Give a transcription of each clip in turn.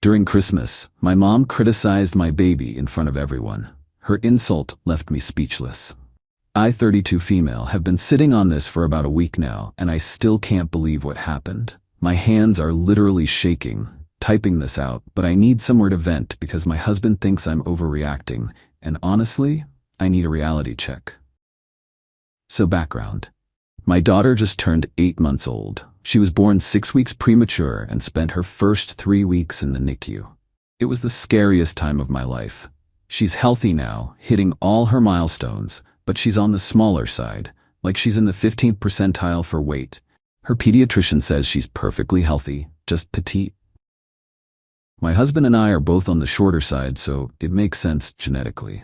During Christmas, my mom criticized my baby in front of everyone. Her insult left me speechless. I, 32 female, have been sitting on this for about a week now, and I still can't believe what happened. My hands are literally shaking, typing this out, but I need somewhere to vent because my husband thinks I'm overreacting, and honestly, I need a reality check. So background. My daughter just turned 8 months old. She was born 6 weeks premature and spent her first 3 weeks in the NICU. It was the scariest time of my life. She's healthy now, hitting all her milestones, but she's on the smaller side, like she's in the 15th percentile for weight. Her pediatrician says she's perfectly healthy, just petite. My husband and I are both on the shorter side, so it makes sense genetically.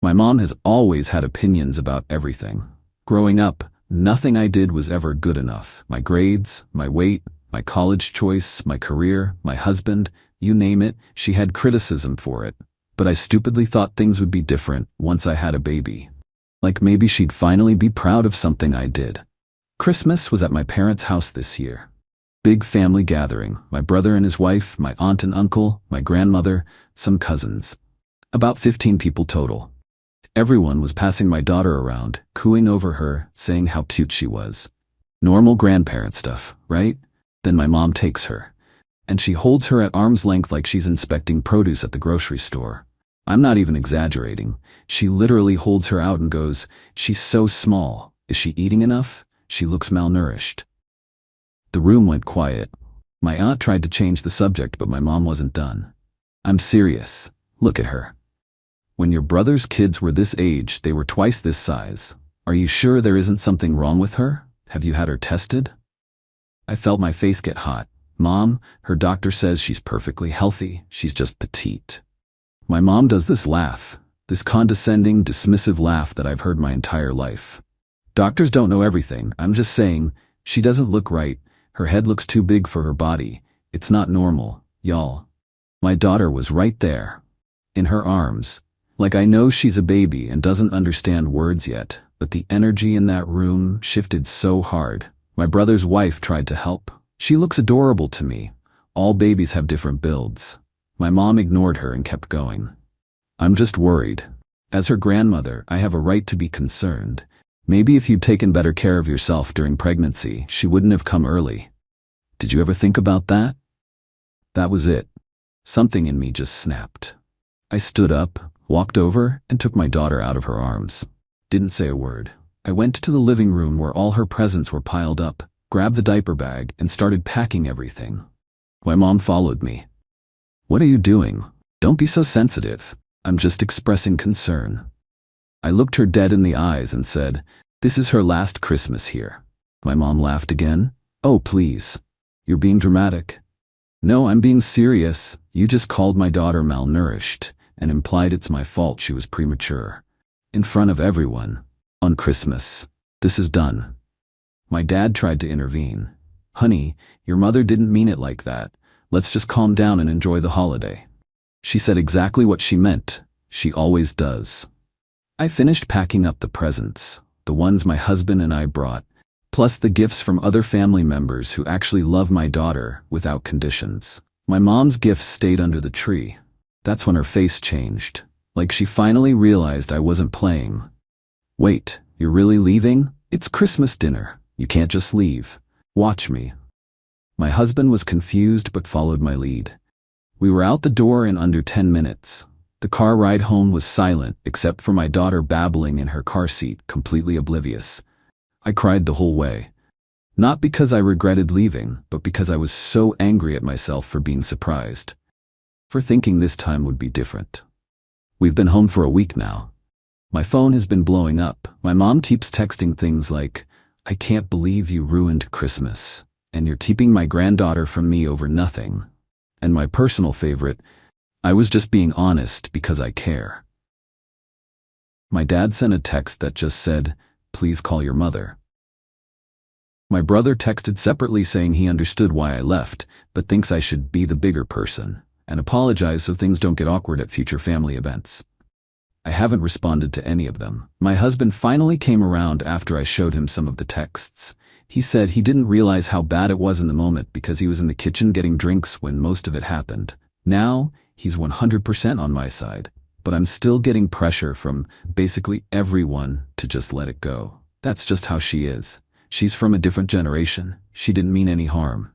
My mom has always had opinions about everything. Growing up, nothing I did was ever good enough. My grades, my weight, my college choice, my career, my husband, you name it, she had criticism for it. But I stupidly thought things would be different once I had a baby. Like maybe she'd finally be proud of something I did. Christmas was at my parents' house this year. Big family gathering, my brother and his wife, my aunt and uncle, my grandmother, some cousins. About 15 people total. Everyone was passing my daughter around, cooing over her, saying how cute she was. Normal grandparent stuff, right? Then my mom takes her, and she holds her at arm's length like she's inspecting produce at the grocery store. I'm not even exaggerating. She literally holds her out and goes, "She's so small. Is she eating enough? She looks malnourished." The room went quiet. My aunt tried to change the subject, but my mom wasn't done. "I'm serious. Look at her. When your brother's kids were this age, they were twice this size. Are you sure there isn't something wrong with her? Have you had her tested?" I felt my face get hot. "Mom, her doctor says she's perfectly healthy. She's just petite." My mom does this laugh, this condescending, dismissive laugh that I've heard my entire life. Doctors don't know everything. I'm just saying, she doesn't look right. Her head looks too big for her body. It's not normal, y'all. My daughter was right there, in her arms. Like I know she's a baby and doesn't understand words yet, but the energy in that room shifted so hard. My brother's wife tried to help. "She looks adorable to me. All babies have different builds." My mom ignored her and kept going. "I'm just worried. As her grandmother, I have a right to be concerned. Maybe if you'd taken better care of yourself during pregnancy, she wouldn't have come early. Did you ever think about that?" That was it. Something in me just snapped. I stood up, walked over, and took my daughter out of her arms. Didn't say a word. I went to the living room where all her presents were piled up, grabbed the diaper bag, and started packing everything. My mom followed me. "What are you doing? Don't be so sensitive. I'm just expressing concern." I looked her dead in the eyes and said, "This is her last Christmas here." My mom laughed again. "Oh, please. You're being dramatic." "No, I'm being serious. You just called my daughter malnourished and implied it's my fault she was premature. In front of everyone. On Christmas. This is done." My dad tried to intervene. "Honey, your mother didn't mean it like that. Let's just calm down and enjoy the holiday." She said exactly what she meant. She always does. I finished packing up the presents, the ones my husband and I brought, plus the gifts from other family members who actually love my daughter without conditions. My mom's gifts stayed under the tree. That's when her face changed, like she finally realized I wasn't playing. "Wait, you're really leaving? It's Christmas dinner. You can't just leave. Watch me." My husband was confused but followed my lead. We were out the door in under 10 minutes. The car ride home was silent except for my daughter babbling in her car seat, completely oblivious. I cried the whole way. Not because I regretted leaving, but because I was so angry at myself for being surprised. For thinking this time would be different. We've been home for a week now. My phone has been blowing up. My mom keeps texting things like, "I can't believe you ruined Christmas, and you're keeping my granddaughter from me over nothing." And my personal favorite, "I was just being honest because I care." My dad sent a text that just said, "Please call your mother." My brother texted separately saying he understood why I left, but thinks I should be the bigger person and apologize so things don't get awkward at future family events. I haven't responded to any of them. My husband finally came around after I showed him some of the texts. He said he didn't realize how bad it was in the moment because he was in the kitchen getting drinks when most of it happened. Now, he's 100% on my side, but I'm still getting pressure from basically everyone to just let it go. That's just how she is. She's from a different generation. She didn't mean any harm.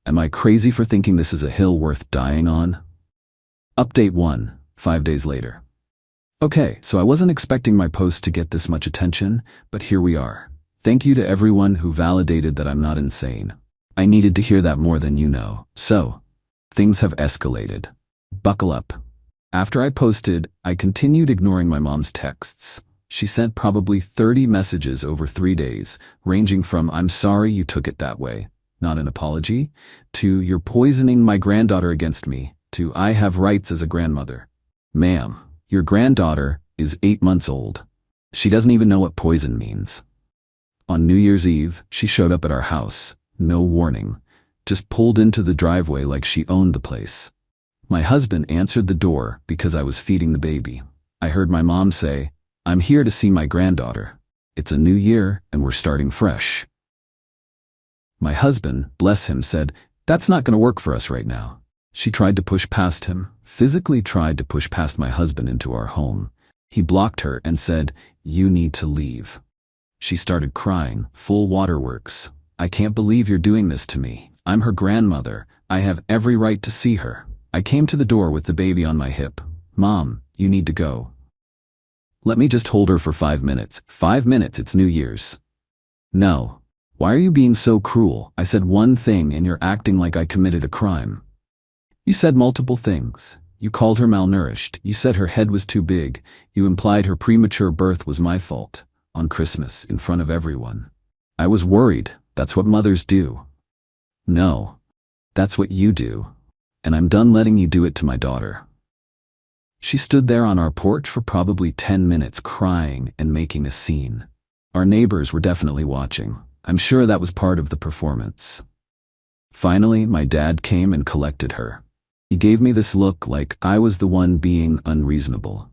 Am I crazy for thinking this is a hill worth dying on? Update 1, 5 days later. Okay, so I wasn't expecting my post to get this much attention, but here we are. Thank you to everyone who validated that I'm not insane. I needed to hear that more than you know. So, things have escalated. Buckle up. After I posted, I continued ignoring my mom's texts. She sent probably 30 messages over 3 days, ranging from "I'm sorry you took it that way," not an apology, to "you're poisoning my granddaughter against me," to "I have rights as a grandmother." Ma'am, your granddaughter is 8 months old. She doesn't even know what poison means. On New Year's Eve, she showed up at our house, no warning, just pulled into the driveway like she owned the place. My husband answered the door because I was feeding the baby. I heard my mom say, "I'm here to see my granddaughter. It's a new year and we're starting fresh." My husband, bless him, said, "That's not going to work for us right now." She tried to push past him, physically tried to push past my husband into our home. He blocked her and said, "You need to leave." She started crying, full waterworks. "I can't believe you're doing this to me. I'm her grandmother. I have every right to see her." I came to the door with the baby on my hip. "Mom, you need to go." "Let me just hold her for 5 minutes. 5 minutes, it's New Year's." "No. Why are you being so cruel? I said one thing and you're acting like I committed a crime." "You said multiple things. You called her malnourished. You said her head was too big. You implied her premature birth was my fault. On Christmas, in front of everyone. I was worried. That's what mothers do." "No. That's what you do. And I'm done letting you do it to my daughter." She stood there on our porch for probably 10 minutes crying and making a scene. Our neighbors were definitely watching. I'm sure that was part of the performance. Finally, my dad came and collected her. He gave me this look like I was the one being unreasonable.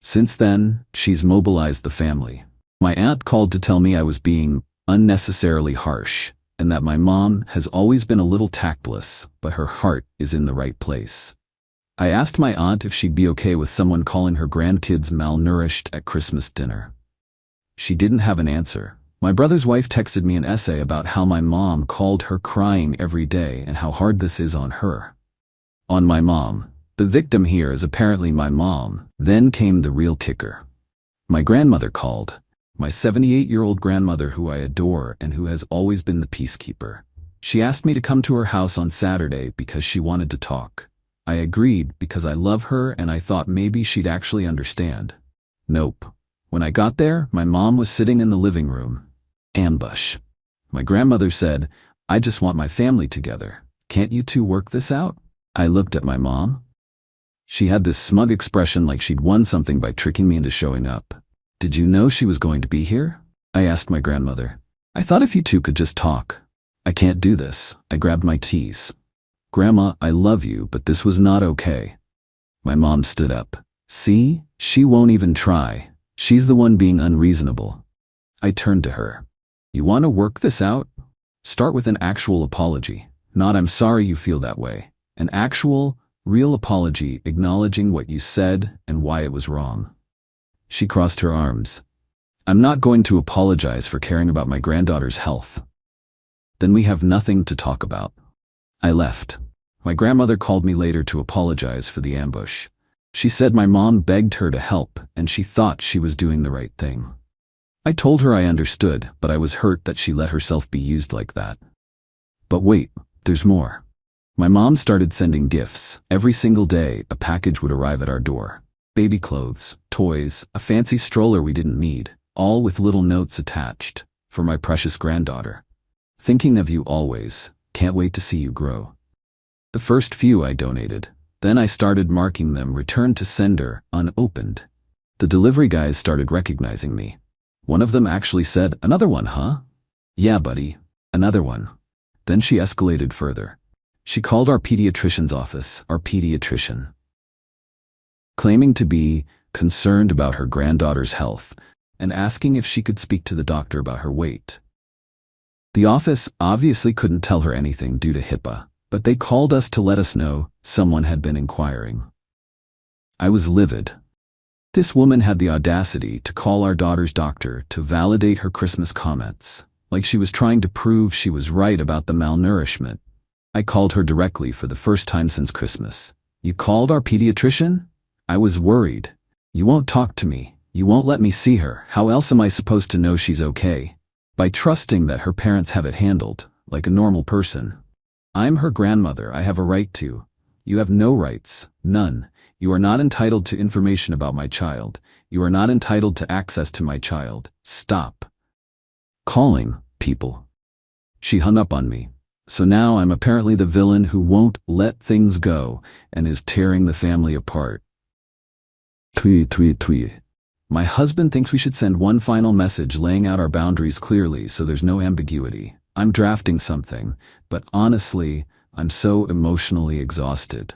Since then, she's mobilized the family. My aunt called to tell me I was being unnecessarily harsh, and that my mom has always been a little tactless, but her heart is in the right place. I asked my aunt if she'd be okay with someone calling her grandkids malnourished at Christmas dinner. She didn't have an answer. My brother's wife texted me an essay about how my mom called her crying every day and how hard this is on her. On my mom. The victim here is apparently my mom. Then came the real kicker. My grandmother called. My 78-year-old grandmother who I adore and who has always been the peacekeeper. She asked me to come to her house on Saturday because she wanted to talk. I agreed because I love her and I thought maybe she'd actually understand. Nope. When I got there, my mom was sitting in the living room. Ambush. My grandmother said, "I just want my family together. Can't you two work this out?" I looked at my mom. She had this smug expression like she'd won something by tricking me into showing up. "Did you know she was going to be here?" I asked my grandmother. "I thought if you two could just talk." "I can't do this." I grabbed my keys. "Grandma, I love you, but this was not okay." My mom stood up. "See? She won't even try. She's the one being unreasonable." I turned to her. "You want to work this out? Start with an actual apology. Not 'I'm sorry you feel that way.' An actual, real apology acknowledging what you said and why it was wrong." She crossed her arms. "I'm not going to apologize for caring about my granddaughter's health." "Then we have nothing to talk about." I left. My grandmother called me later to apologize for the ambush. She said my mom begged her to help and she thought she was doing the right thing. I told her I understood, but I was hurt that she let herself be used like that. But wait, there's more. My mom started sending gifts. Every single day, a package would arrive at our door. Baby clothes, toys, a fancy stroller we didn't need, all with little notes attached. "For my precious granddaughter. Thinking of you always. Can't wait to see you grow." The first few I donated. Then I started marking them returned to sender, unopened. The delivery guys started recognizing me. One of them actually said, "Another one, huh?" "Yeah, buddy. Another one." Then she escalated further. She called our pediatrician's office, our pediatrician, claiming to be concerned about her granddaughter's health, and asking if she could speak to the doctor about her weight. The office obviously couldn't tell her anything due to HIPAA, but they called us to let us know someone had been inquiring. I was livid. This woman had the audacity to call our daughter's doctor to validate her Christmas comments, like she was trying to prove she was right about the malnourishment. I called her directly for the first time since Christmas. "You called our pediatrician?" I was worried. "You won't talk to me. You won't let me see her. How else am I supposed to know she's okay?" By trusting that her parents have it handled, like a normal person. "I'm her grandmother. I have a right to." "You have no rights. None. You are not entitled to information about my child. You are not entitled to access to my child. Stop calling people." She hung up on me. So now I'm apparently the villain who won't let things go and is tearing the family apart. My husband thinks we should send one final message laying out our boundaries clearly so there's no ambiguity. I'm drafting something, but honestly, I'm so emotionally exhausted.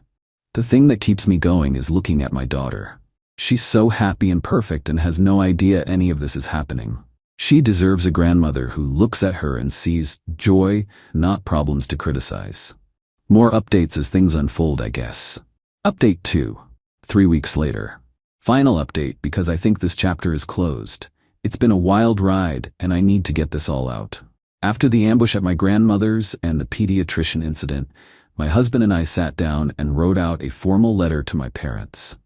The thing that keeps me going is looking at my daughter. She's so happy and perfect and has no idea any of this is happening. She deserves a grandmother who looks at her and sees joy, not problems to criticize. More updates as things unfold, I guess. Update 2. 3 weeks later. Final update because I think this chapter is closed. It's been a wild ride and I need to get this all out. After the ambush at my grandmother's and the pediatrician incident, my husband and I sat down and wrote out a formal letter to my parents.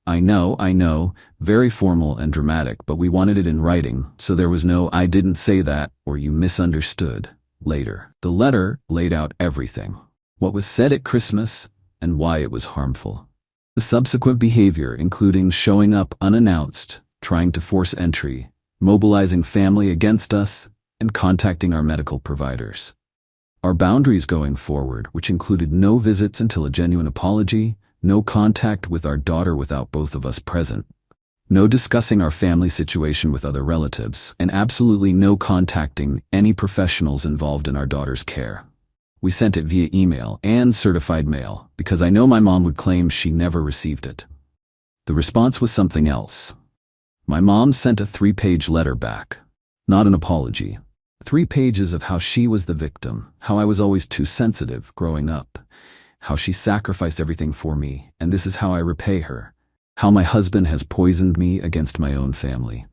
I know, very formal and dramatic, but we wanted it in writing, so there was no "I didn't say that" or "you misunderstood" later. The letter laid out everything. What was said at Christmas and why it was harmful. The subsequent behavior, including showing up unannounced, trying to force entry, mobilizing family against us, and contacting our medical providers. Our boundaries going forward, which included no visits until a genuine apology, no contact with our daughter without both of us present, no discussing our family situation with other relatives, and absolutely no contacting any professionals involved in our daughter's care. We sent it via email and certified mail because I know my mom would claim she never received it. The response was something else. My mom sent a 3-page letter back. Not an apology. 3 pages of how she was the victim, how I was always too sensitive growing up, how she sacrificed everything for me, and this is how I repay her, how my husband has poisoned me against my own family,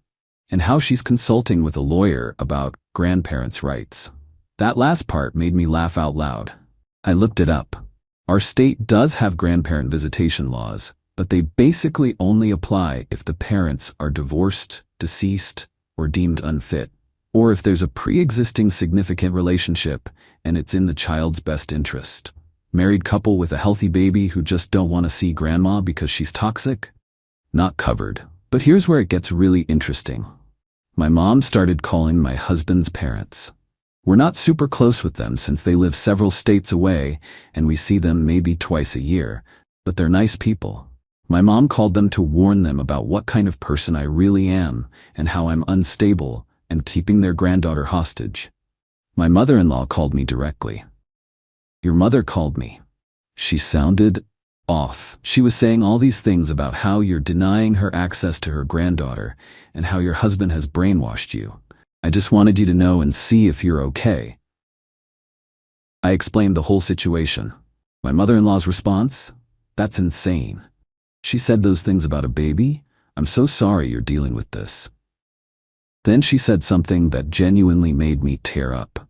and how she's consulting with a lawyer about grandparents' rights. That last part made me laugh out loud. I looked it up. Our state does have grandparent visitation laws, but they basically only apply if the parents are divorced, deceased, or deemed unfit, or if there's a pre-existing significant relationship and it's in the child's best interest. Married couple with a healthy baby who just don't want to see grandma because she's toxic? Not covered. But here's where it gets really interesting. My mom started calling my husband's parents. We're not super close with them since they live several states away and we see them maybe twice a year, but they're nice people. My mom called them to warn them about what kind of person I really am and how I'm unstable and keeping their granddaughter hostage. My mother-in-law called me directly. "Your mother called me. She sounded off. She was saying all these things about how you're denying her access to her granddaughter and how your husband has brainwashed you. I just wanted you to know and see if you're okay." I explained the whole situation. My mother-in-law's response? "That's insane. She said those things about a baby? I'm so sorry you're dealing with this." Then she said something that genuinely made me tear up.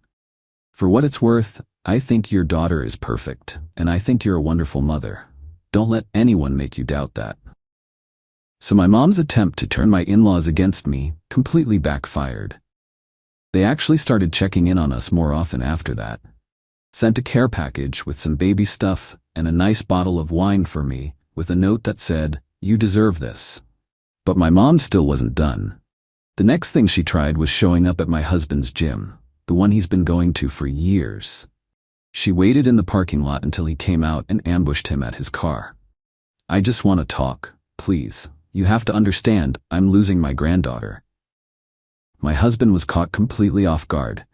"For what it's worth, I think your daughter is perfect, and I think you're a wonderful mother. Don't let anyone make you doubt that." So my mom's attempt to turn my in-laws against me completely backfired. They actually started checking in on us more often after that. Sent a care package with some baby stuff and a nice bottle of wine for me with a note that said, "You deserve this." But my mom still wasn't done. The next thing she tried was showing up at my husband's gym, the one he's been going to for years. She waited in the parking lot until he came out and ambushed him at his car. "I just want to talk, please. You have to understand, I'm losing my granddaughter." My husband was caught completely off guard.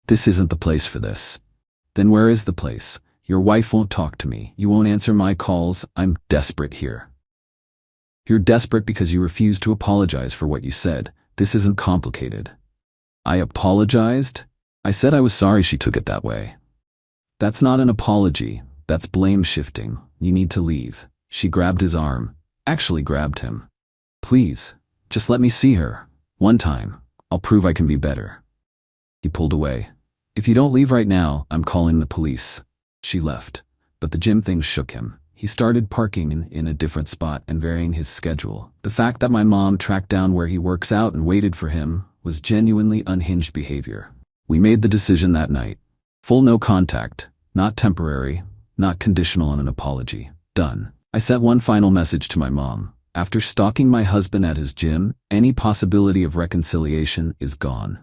"This isn't the place for this." "Then where is the place? Your wife won't talk to me. You won't answer my calls. I'm desperate here." "You're desperate because you refuse to apologize for what you said. This isn't complicated. I apologized. I said I was sorry she took it that way. That's not an apology. That's blame shifting. You need to leave. She grabbed his arm. Actually grabbed him. Please, just let me see her. One time. I'll prove I can be better. He pulled away. If you don't leave right now, I'm calling the police. She left, but the gym thing shook him. He started parking in a different spot and varying his schedule. The fact that my mom tracked down where he works out and waited for him was genuinely unhinged behavior. We made the decision that night. Full no contact, not temporary, not conditional on an apology. Done. I sent one final message to my mom. After stalking my husband at his gym, any possibility of reconciliation is gone.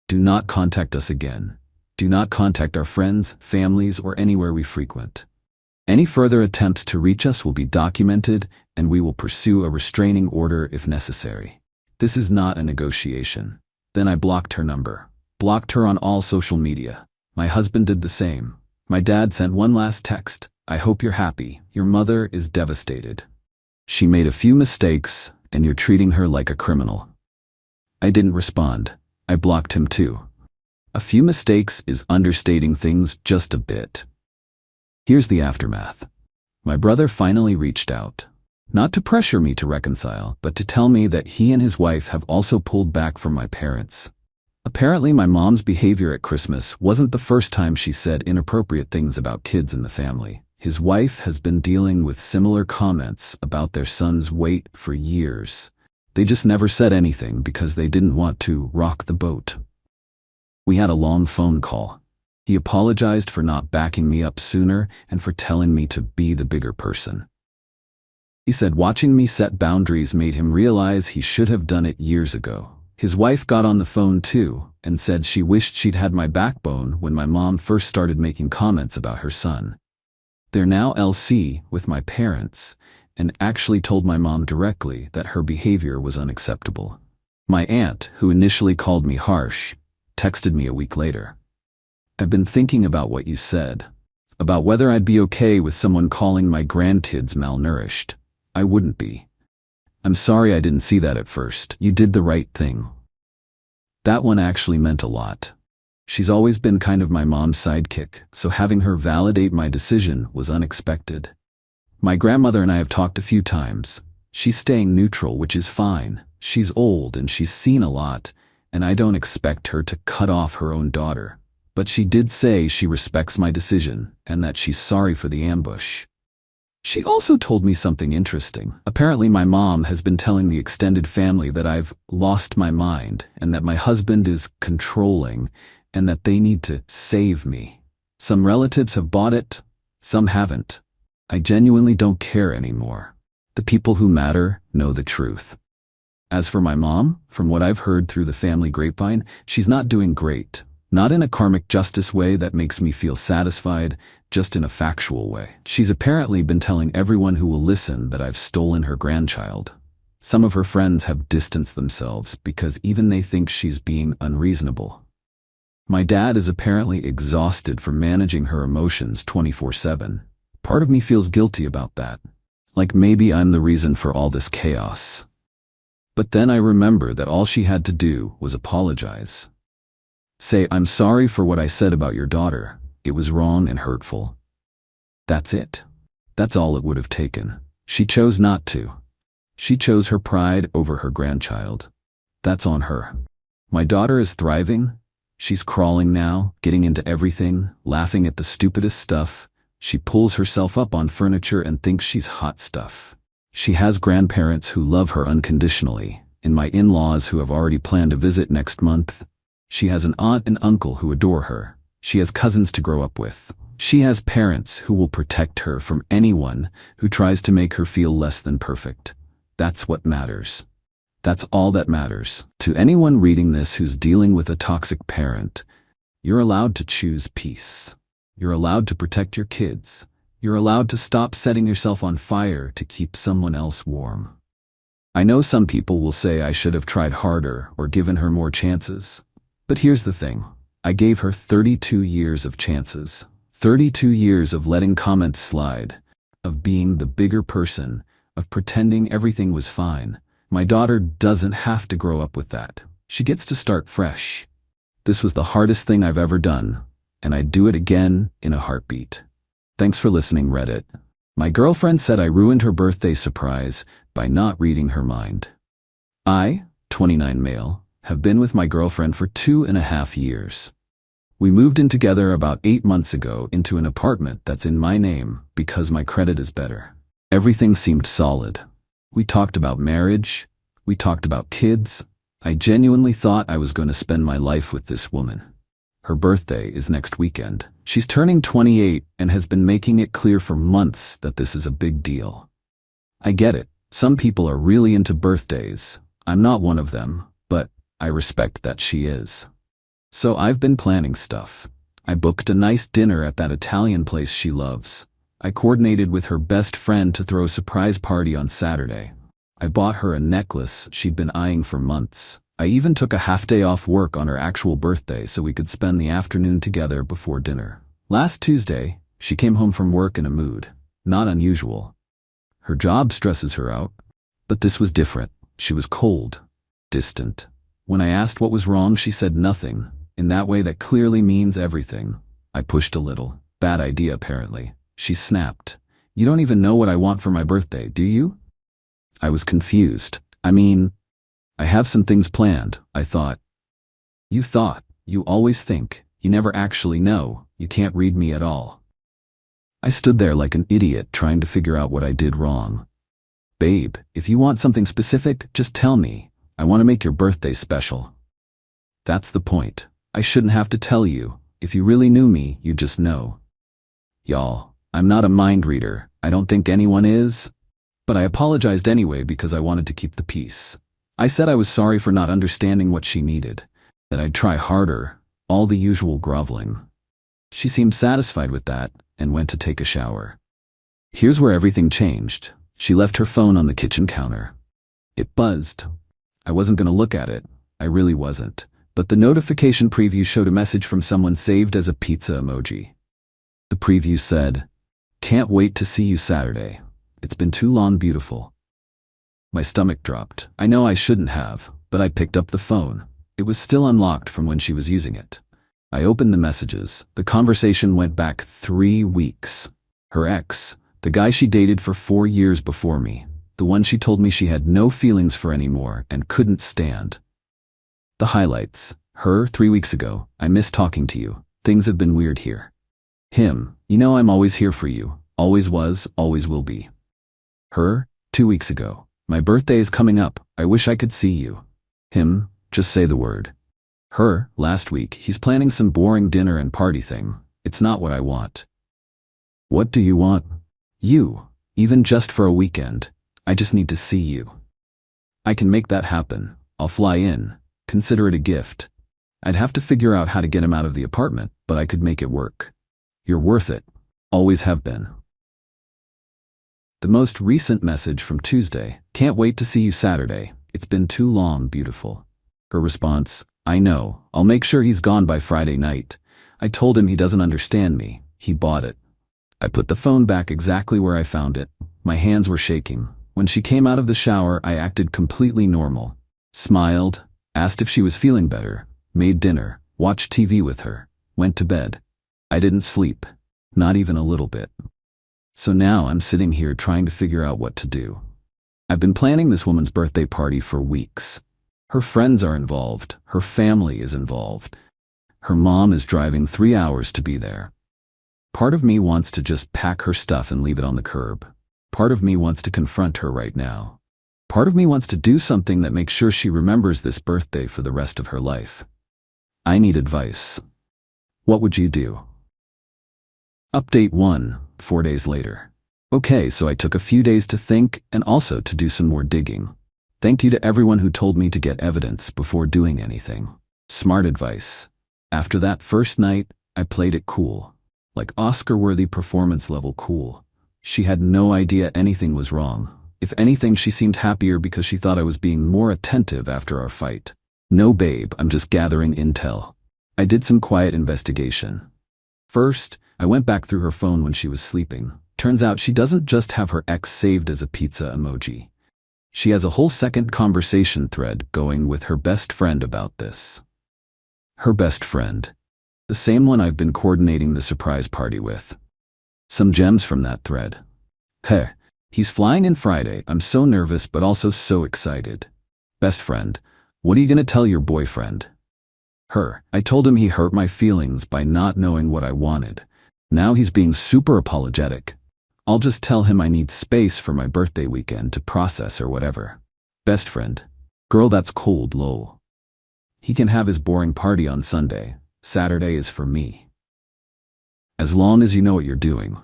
Do not contact us again. Do not contact our friends, families, or anywhere we frequent. Any further attempts to reach us will be documented, and we will pursue a restraining order if necessary. This is not a negotiation. Then I blocked her number. Blocked her on all social media. My husband did the same. My dad sent one last text. I hope you're happy. Your mother is devastated. She made a few mistakes, and you're treating her like a criminal. I didn't respond. I blocked him too. A few mistakes is understating things just a bit. Here's the aftermath. My brother finally reached out. Not to pressure me to reconcile, but to tell me that he and his wife have also pulled back from my parents. Apparently my mom's behavior at Christmas wasn't the first time she said inappropriate things about kids in the family. His wife has been dealing with similar comments about their son's weight for years. They just never said anything because they didn't want to rock the boat. We had a long phone call. He apologized for not backing me up sooner and for telling me to be the bigger person. He said watching me set boundaries made him realize he should have done it years ago. His wife got on the phone too and said she wished she'd had my backbone when my mom first started making comments about her son. They're now LC with my parents and actually told my mom directly that her behavior was unacceptable. My aunt, who initially called me harsh, texted me a week later. I've been thinking about what you said, about whether I'd be okay with someone calling my grandkids malnourished. I wouldn't be. I'm sorry I didn't see that at first. You did the right thing. That one actually meant a lot. She's always been kind of my mom's sidekick, so having her validate my decision was unexpected. My grandmother and I have talked a few times. She's staying neutral, which is fine. She's old and she's seen a lot, and I don't expect her to cut off her own daughter. But she did say she respects my decision and that she's sorry for the ambush. She also told me something interesting. Apparently my mom has been telling the extended family that I've lost my mind and that my husband is controlling and that they need to save me. Some relatives have bought it, some haven't. I genuinely don't care anymore. The people who matter know the truth. As for my mom, from what I've heard through the family grapevine, she's not doing great. Not in a karmic justice way that makes me feel satisfied, just in a factual way. She's apparently been telling everyone who will listen that I've stolen her grandchild. Some of her friends have distanced themselves because even they think she's being unreasonable. My dad is apparently exhausted from managing her emotions 24/7. Part of me feels guilty about that. Like maybe I'm the reason for all this chaos. But then I remember that all she had to do was apologize. Say, I'm sorry for what I said about your daughter. It was wrong and hurtful. That's it. That's all it would have taken. She chose not to. She chose her pride over her grandchild. That's on her. My daughter is thriving. She's crawling now, getting into everything, laughing at the stupidest stuff. She pulls herself up on furniture and thinks she's hot stuff. She has grandparents who love her unconditionally, and my in-laws who have already planned a visit next month. She has an aunt and uncle who adore her. She has cousins to grow up with. She has parents who will protect her from anyone who tries to make her feel less than perfect. That's what matters. That's all that matters. To anyone reading this who's dealing with a toxic parent, you're allowed to choose peace. You're allowed to protect your kids. You're allowed to stop setting yourself on fire to keep someone else warm. I know some people will say I should have tried harder or given her more chances. But here's the thing. I gave her 32 years of chances. 32 years of letting comments slide, of being the bigger person, of pretending everything was fine. My daughter doesn't have to grow up with that. She gets to start fresh. This was the hardest thing I've ever done, and I'd do it again in a heartbeat. Thanks for listening, Reddit. My girlfriend said I ruined her birthday surprise by not reading her mind. I, 29 male, have been with my girlfriend for 2.5 years. We moved in together about 8 months ago into an apartment that's in my name because my credit is better. Everything seemed solid. We talked about marriage. We talked about kids. I genuinely thought I was going to spend my life with this woman. Her birthday is next weekend. She's turning 28 and has been making it clear for months that this is a big deal. I get it. Some people are really into birthdays. I'm not one of them, but I respect that she is. So I've been planning stuff. I booked a nice dinner at that Italian place she loves. I coordinated with her best friend to throw a surprise party on Saturday. I bought her a necklace she'd been eyeing for months. I even took a half-day off work on her actual birthday so we could spend the afternoon together before dinner. Last Tuesday, she came home from work in a mood. Not unusual. Her job stresses her out. But this was different. She was cold, distant. When I asked what was wrong, she said nothing. In that way that clearly means everything. I pushed a little. Bad idea, apparently. She snapped. You don't even know what I want for my birthday, do you? I was confused. I have some things planned, I thought. You thought. You always think. You never actually know. You can't read me at all. I stood there like an idiot trying to figure out what I did wrong. Babe, if you want something specific, just tell me. I want to make your birthday special. That's the point. I shouldn't have to tell you. If you really knew me, you'd just know. Y'all, I'm not a mind reader. I don't think anyone is. But I apologized anyway because I wanted to keep the peace. I said I was sorry for not understanding what she needed, that I'd try harder, all the usual groveling. She seemed satisfied with that and went to take a shower. Here's where everything changed. She left her phone on the kitchen counter. It buzzed. I wasn't going to look at it. I really wasn't. But the notification preview showed a message from someone saved as a pizza emoji. The preview said, "Can't wait to see you Saturday. It's been too long, beautiful." My stomach dropped. I know I shouldn't have, but I picked up the phone. It was still unlocked from when she was using it. I opened the messages. The conversation went back 3 weeks. Her ex, the guy she dated for 4 years before me, the one she told me she had no feelings for anymore and couldn't stand. The highlights. Her, 3 weeks ago. I miss talking to you. Things have been weird here. Him, you know I'm always here for you. Always was, always will be. Her, 2 weeks ago. My birthday is coming up. I wish I could see you. Him, just say the word. Her, last week. He's planning some boring dinner and party thing. It's not what I want. What do you want? You, even just for a weekend. I just need to see you. I can make that happen. I'll fly in. Consider it a gift. I'd have to figure out how to get him out of the apartment, but I could make it work. You're worth it. Always have been. The most recent message from Tuesday. Can't wait to see you Saturday. It's been too long, beautiful. Her response. I know. I'll make sure he's gone by Friday night. I told him he doesn't understand me. He bought it. I put the phone back exactly where I found it. My hands were shaking. When she came out of the shower, I acted completely normal. Smiled, asked if she was feeling better, made dinner, watched TV with her, went to bed. I didn't sleep. Not even a little bit. So now I'm sitting here trying to figure out what to do. I've been planning this woman's birthday party for weeks. Her friends are involved. Her family is involved. Her mom is driving 3 hours to be there. Part of me wants to just pack her stuff and leave it on the curb. Part of me wants to confront her right now. Part of me wants to do something that makes sure she remembers this birthday for the rest of her life. I need advice. What would you do? Update 1, 4 days later. Okay, so I took a few days to think and also to do some more digging. Thank you to everyone who told me to get evidence before doing anything. Smart advice. After that first night, I played it cool. Like Oscar-worthy performance level cool. She had no idea anything was wrong. If anything, she seemed happier because she thought I was being more attentive after our fight. No, babe, I'm just gathering intel. I did some quiet investigation. First, I went back through her phone when she was sleeping. Turns out she doesn't just have her ex saved as a pizza emoji. She has a whole second conversation thread going with her best friend about this. Her best friend. The same one I've been coordinating the surprise party with. Some gems from that thread. Hey, he's flying in Friday. I'm so nervous but also so excited. Best friend, what are you gonna tell your boyfriend? Her, I told him he hurt my feelings by not knowing what I wanted. Now he's being super apologetic. I'll just tell him I need space for my birthday weekend to process or whatever. Best friend, girl, that's cold, lol. He can have his boring party on Sunday. Saturday is for me. As long as you know what you're doing.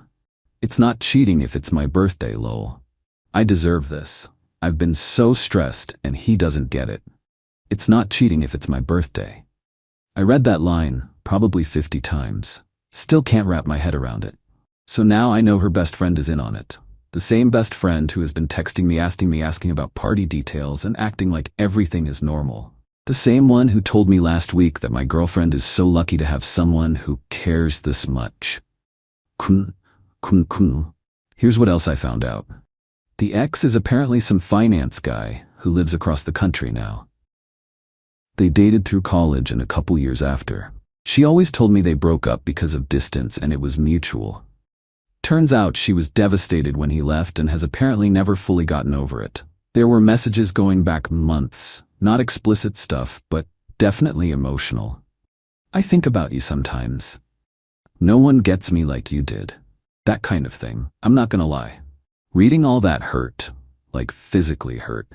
It's not cheating if it's my birthday, lol. I deserve this. I've been so stressed and he doesn't get it. It's not cheating if it's my birthday. I read that line probably 50 times. Still can't wrap my head around it. So now I know her best friend is in on it. The same best friend who has been texting me asking about party details and acting like everything is normal. The same one who told me last week that my girlfriend is so lucky to have someone who cares this much. Here's what else I found out. The ex is apparently some finance guy who lives across the country now. They dated through college and a couple years after. She always told me they broke up because of distance and it was mutual. Turns out she was devastated when he left and has apparently never fully gotten over it. There were messages going back months, not explicit stuff, but definitely emotional. I think about you sometimes. No one gets me like you did. That kind of thing. I'm not gonna lie. Reading all that hurt, like physically hurt.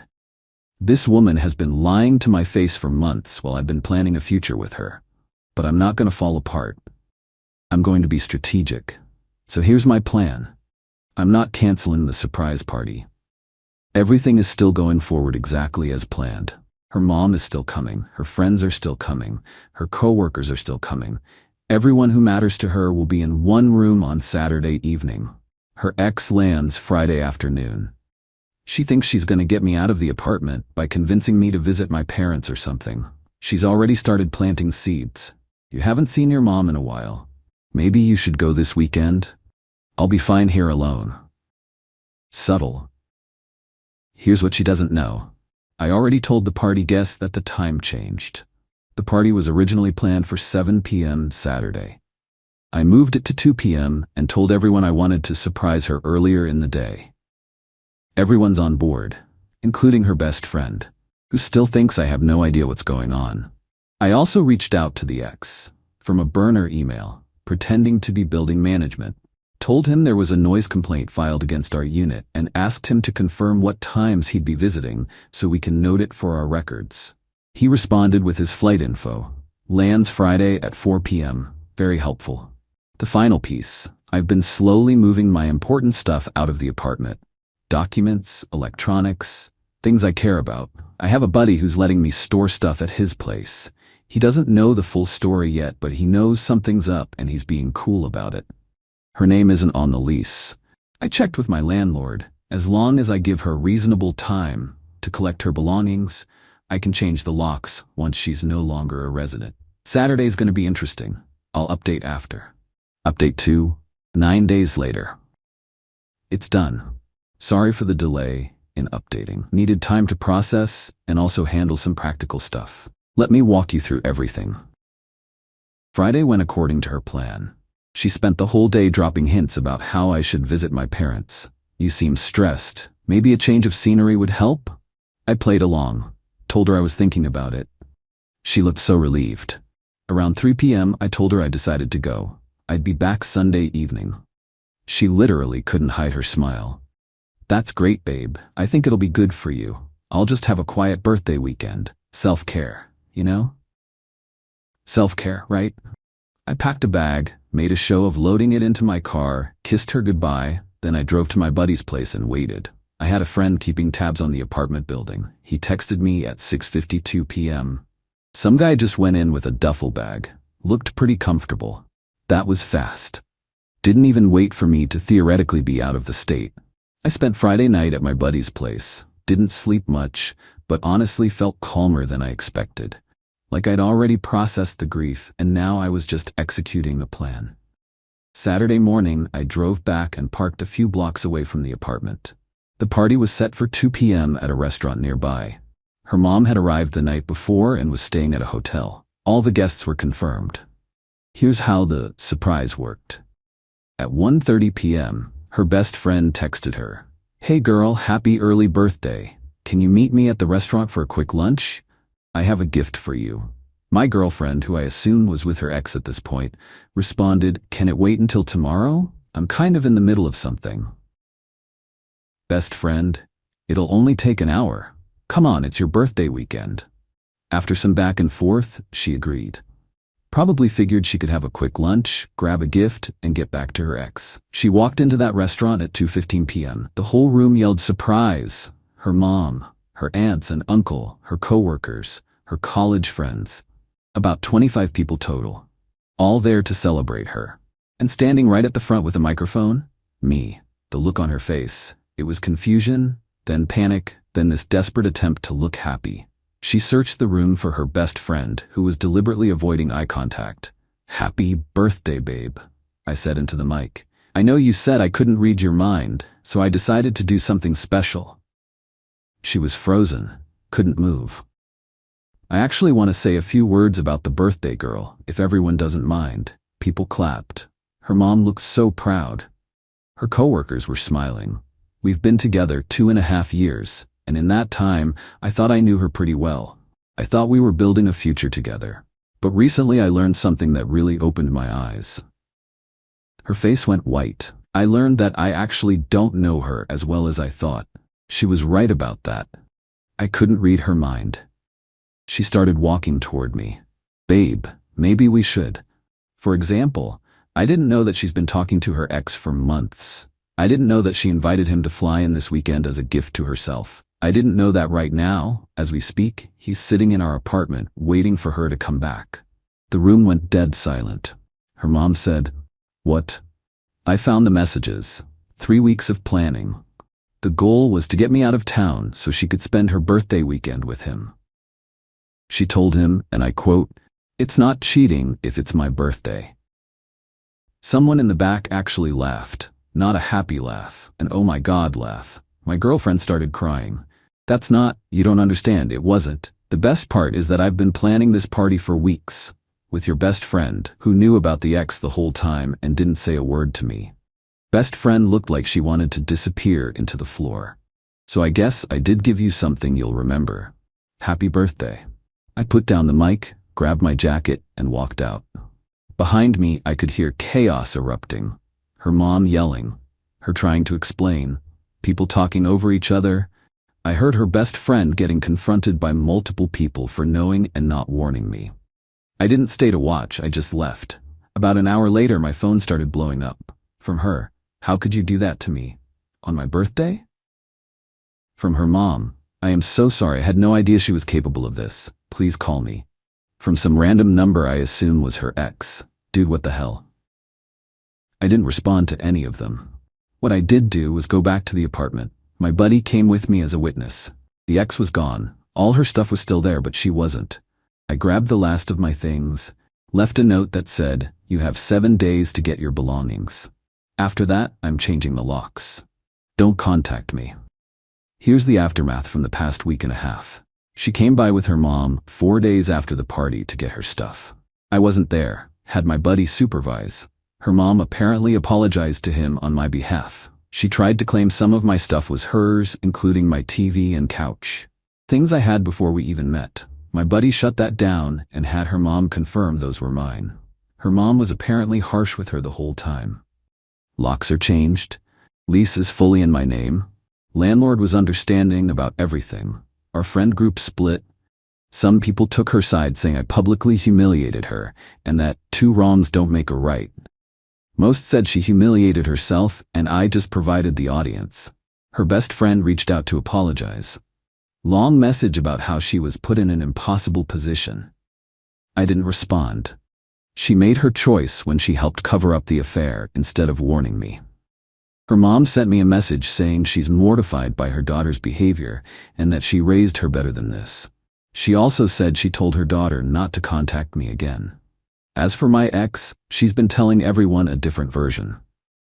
This woman has been lying to my face for months while I've been planning a future with her. But I'm not gonna fall apart. I'm going to be strategic. So here's my plan. I'm not canceling the surprise party. Everything is still going forward exactly as planned. Her mom is still coming. Her friends are still coming. Her coworkers are still coming. Everyone who matters to her will be in one room on Saturday evening. Her ex lands Friday afternoon. She thinks she's going to get me out of the apartment by convincing me to visit my parents or something. She's already started planting seeds. You haven't seen your mom in a while. Maybe you should go this weekend? I'll be fine here alone. Subtle. Here's what she doesn't know. I already told the party guests that the time changed. The party was originally planned for 7 p.m. Saturday. I moved it to 2 p.m. and told everyone I wanted to surprise her earlier in the day. Everyone's on board, including her best friend, who still thinks I have no idea what's going on. I also reached out to the ex, from a burner email, pretending to be building management. Told him there was a noise complaint filed against our unit and asked him to confirm what times he'd be visiting so we can note it for our records. He responded with his flight info. Lands Friday at 4 p.m. Very helpful. The final piece. I've been slowly moving my important stuff out of the apartment. Documents, electronics, things I care about. I have a buddy who's letting me store stuff at his place. He doesn't know the full story yet, but he knows something's up and he's being cool about it. Her name isn't on the lease. I checked with my landlord. As long as I give her reasonable time to collect her belongings, I can change the locks once she's no longer a resident. Saturday's gonna be interesting. I'll update after. Update 2, 9 days later. It's done. Sorry for the delay in updating. Needed time to process and also handle some practical stuff. Let me walk you through everything. Friday went according to her plan. She spent the whole day dropping hints about how I should visit my parents. You seem stressed. Maybe a change of scenery would help? I played along, told her I was thinking about it. She looked so relieved. Around 3 p.m. I told her I decided to go. I'd be back Sunday evening. She literally couldn't hide her smile. That's great, babe. I think it'll be good for you. I'll just have a quiet birthday weekend. Self-care, you know? Self-care, right? I packed a bag, made a show of loading it into my car, kissed her goodbye, then I drove to my buddy's place and waited. I had a friend keeping tabs on the apartment building. He texted me at 6:52 p.m. Some guy just went in with a duffel bag. Looked pretty comfortable. That was fast. Didn't even wait for me to theoretically be out of the state. I spent Friday night at my buddy's place. Didn't sleep much, but honestly felt calmer than I expected. Like I'd already processed the grief and now I was just executing the plan. Saturday morning, I drove back and parked a few blocks away from the apartment. The party was set for 2 p.m. at a restaurant nearby. Her mom had arrived the night before and was staying at a hotel. All the guests were confirmed. Here's how the surprise worked. At 1:30 p.m., her best friend texted her, "Hey girl, happy early birthday. Can you meet me at the restaurant for a quick lunch? I have a gift for you." My girlfriend, who I assume was with her ex at this point, responded, "Can it wait until tomorrow? I'm kind of in the middle of something." Best friend, "It'll only take an hour. Come on, it's your birthday weekend." After some back and forth, she agreed. Probably figured she could have a quick lunch, grab a gift, and get back to her ex. She walked into that restaurant at 2:15 p.m. The whole room yelled surprise. Her mom, her aunts and uncle, her coworkers, her college friends. About 25 people total. All there to celebrate her. And standing right at the front with a microphone? Me. The look on her face. It was confusion, then panic, then this desperate attempt to look happy. She searched the room for her best friend, who was deliberately avoiding eye contact. "Happy birthday, babe," I said into the mic. "I know you said I couldn't read your mind, so I decided to do something special." She was frozen, couldn't move. "I actually want to say a few words about the birthday girl, if everyone doesn't mind." People clapped. Her mom looked so proud. Her coworkers were smiling. We've been together 2.5 years. And in that time, I thought I knew her pretty well. I thought we were building a future together. But recently I learned something that really opened my eyes. Her face went white. I learned that I actually don't know her as well as I thought. She was right about that. I couldn't read her mind. She started walking toward me. "Babe, maybe we should." For example, I didn't know that she's been talking to her ex for months. I didn't know that she invited him to fly in this weekend as a gift to herself. I didn't know that right now, as we speak, he's sitting in our apartment waiting for her to come back. The room went dead silent. Her mom said, "What?" I found the messages. 3 weeks of planning. The goal was to get me out of town so she could spend her birthday weekend with him. She told him, and I quote, "It's not cheating if it's my birthday." Someone in the back actually laughed. Not a happy laugh, an "oh my God" laugh. My girlfriend started crying. "That's not, you don't understand, it wasn't. The best part is that I've been planning this party for weeks. With your best friend, who knew about the ex the whole time and didn't say a word to me." Best friend looked like she wanted to disappear into the floor. "So I guess I did give you something you'll remember. Happy birthday." I put down the mic, grabbed my jacket, and walked out. Behind me, I could hear chaos erupting. Her mom yelling, her trying to explain, people talking over each other. I heard her best friend getting confronted by multiple people for knowing and not warning me. I didn't stay to watch, I just left. About an hour later, my phone started blowing up. From her, "How could you do that to me? On my birthday?" From her mom, "I am so sorry, I had no idea she was capable of this. Please call me." From some random number I assume was her ex. Dude, what the hell? I didn't respond to any of them. What I did do was go back to the apartment. My buddy came with me as a witness. The ex was gone. All her stuff was still there, but she wasn't. I grabbed the last of my things, left a note that said, "You have 7 days to get your belongings. After that, I'm changing the locks. Don't contact me." Here's the aftermath from the past week and a half. She came by with her mom 4 days after the party to get her stuff. I wasn't there, had my buddy supervise. Her mom apparently apologized to him on my behalf. She tried to claim some of my stuff was hers, including my TV and couch. Things I had before we even met. My buddy shut that down and had her mom confirm those were mine. Her mom was apparently harsh with her the whole time. Locks are changed. Lease is fully in my name. Landlord was understanding about everything. Our friend group split. Some people took her side, saying I publicly humiliated her and that 2 wrongs don't make a right. Most said she humiliated herself and I just provided the audience. Her best friend reached out to apologize. Long message about how she was put in an impossible position. I didn't respond. She made her choice when she helped cover up the affair instead of warning me. Her mom sent me a message saying she's mortified by her daughter's behavior and that she raised her better than this. She also said she told her daughter not to contact me again. As for my ex, she's been telling everyone a different version.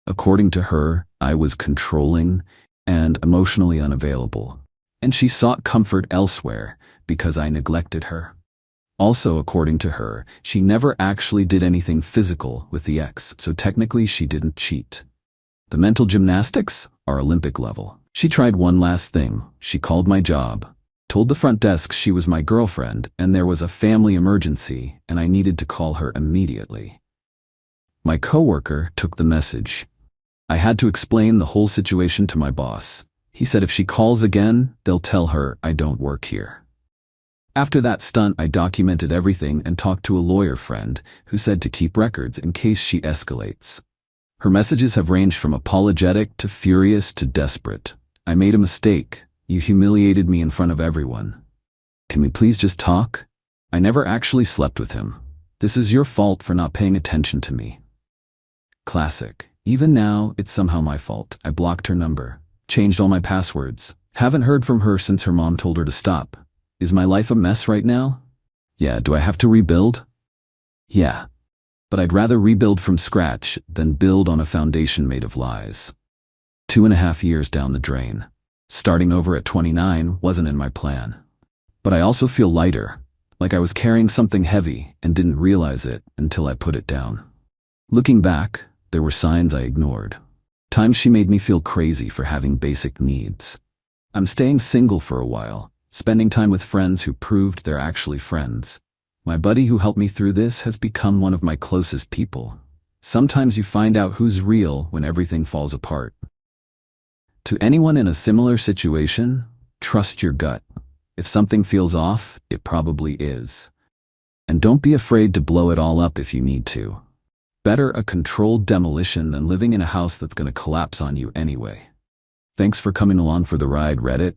According to her, I was controlling, and emotionally unavailable. And she sought comfort elsewhere because I neglected her. Also, according to her, she never actually did anything physical with the ex, so technically she didn't cheat. The mental gymnastics are Olympic level. She tried one last thing. She called my job, told the front desk she was my girlfriend and there was a family emergency and I needed to call her immediately. My coworker took the message. I had to explain the whole situation to my boss. He said if she calls again, they'll tell her I don't work here. After that stunt, I documented everything and talked to a lawyer friend who said to keep records in case she escalates. Her messages have ranged from apologetic to furious to desperate. I made a mistake. You humiliated me in front of everyone. Can we please just talk? I never actually slept with him. This is your fault for not paying attention to me. Classic. Even now, it's somehow my fault. I blocked her number, changed all my passwords, haven't heard from her since her mom told her to stop. Is my life a mess right now? Yeah, do I have to rebuild? Yeah. But I'd rather rebuild from scratch than build on a foundation made of lies. 2.5 years down the drain. Starting over at 29 wasn't in my plan. But I also feel lighter, like I was carrying something heavy and didn't realize it until I put it down. Looking back, there were signs I ignored. Times she made me feel crazy for having basic needs. I'm staying single for a while, spending time with friends who proved they're actually friends. My buddy who helped me through this has become one of my closest people. Sometimes you find out who's real when everything falls apart. To anyone in a similar situation, trust your gut. If something feels off, it probably is. And don't be afraid to blow it all up if you need to. Better a controlled demolition than living in a house that's going to collapse on you anyway. Thanks for coming along for the ride, Reddit.